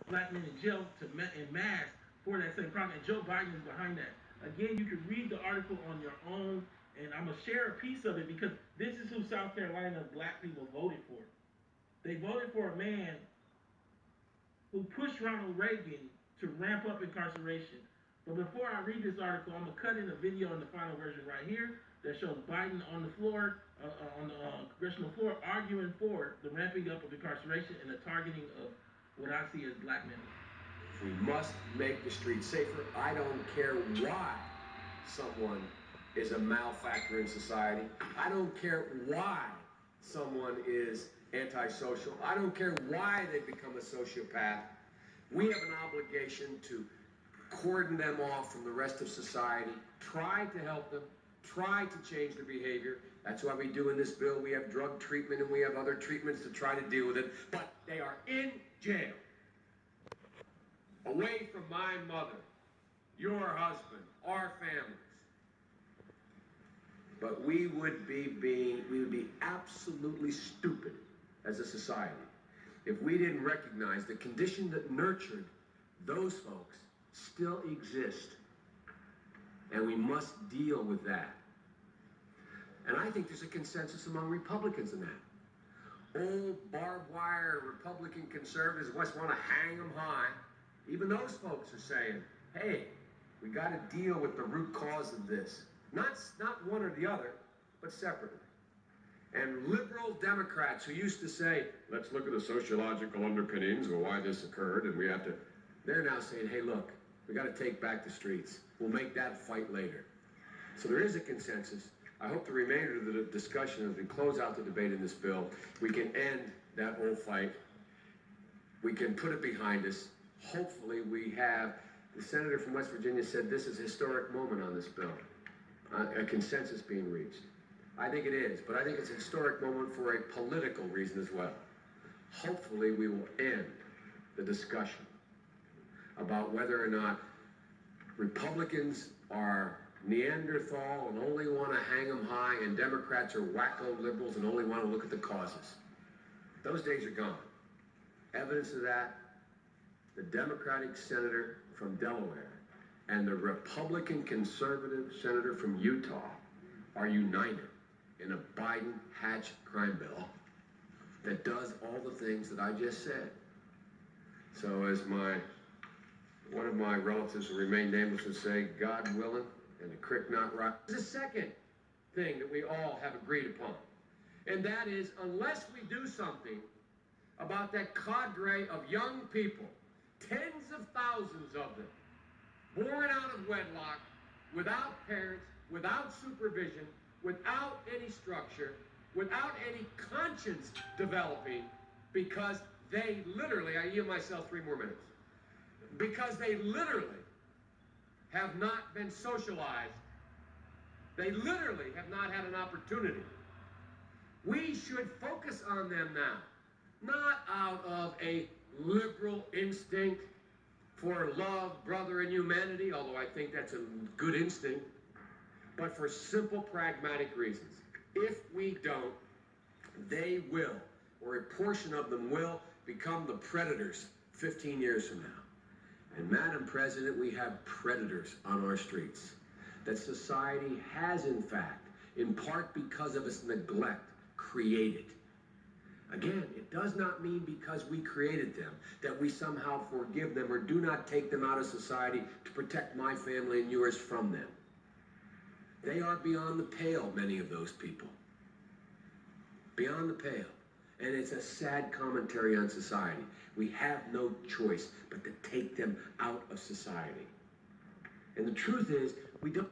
black men in jail in mass for that same crime, and Joe Biden is behind that. Again, you can read the article on your own, and I'm gonna share a piece of it because this is who South Carolina black people voted for. They voted for a man who pushed Ronald Reagan to ramp up incarceration. But before I read this article, I'm gonna cut in a video in the final version right here that shows Biden on the floor, on the congressional floor, arguing for the ramping up of incarceration and the targeting of what I see as black men. We must make the streets safer. I don't care why someone is a malefactor in society. I don't care why someone is antisocial. I don't care why they become a sociopath. We have an obligation to cordon them off from the rest of society, try to help them, try to change their behavior. That's why we do in this bill. We have drug treatment and we have other treatments to try to deal with it. But they are in jail, away from my mother, your husband, our families. But we would be absolutely stupid as a society if we didn't recognize the condition that nurtured those folks still exist, and we must deal with that. And I think there's a consensus among Republicans in that. Old barbed wire Republican conservatives just want to hang them high. Even those folks are saying, hey, we got to deal with the root cause of this. Not one or the other, but separately. And liberal Democrats who used to say, let's look at the sociological underpinnings of why this occurred, and we have to, they're now saying, hey, look, we got to take back the streets. We'll make that fight later. So there is a consensus. I hope the remainder of the discussion, as we close out the debate in this bill, we can end that old fight. We can put it behind us. Hopefully we have, the senator from West Virginia said this is a historic moment on this bill, a consensus being reached. I think it is, but I think it's a historic moment for a political reason as well. Hopefully we will end the discussion about whether or not Republicans are Neanderthal and only want to hang them high, and Democrats are wacko liberals and only want to look at the causes. Those days are gone. Evidence of that, the Democratic senator from Delaware and the Republican conservative senator from Utah are united in a Biden-Hatch crime bill that does all the things that I just said. So as one of my relatives who remain nameless would say, God willing, and the creek not rise. There's a second thing that we all have agreed upon, and that is unless we do something about that cadre of young people, tens of thousands of them, born out of wedlock, without parents, without supervision, without any structure, without any conscience developing, because they literally, I yield myself 3 more minutes, because they literally have not been socialized. They literally have not had an opportunity. We should focus on them now, not out of a liberal instinct for love, brother, and humanity, although I think that's a good instinct, but for simple pragmatic reasons. If we don't, they will, or a portion of them will, become the predators 15 years from now. And Madam President, we have predators on our streets that society has, in fact, in part because of its neglect, created. Again, it does not mean because we created them that we somehow forgive them or do not take them out of society to protect my family and yours from them. They are beyond the pale, many of those people. Beyond the pale. And it's a sad commentary on society. We have no choice but to take them out of society. And the truth is, we don't...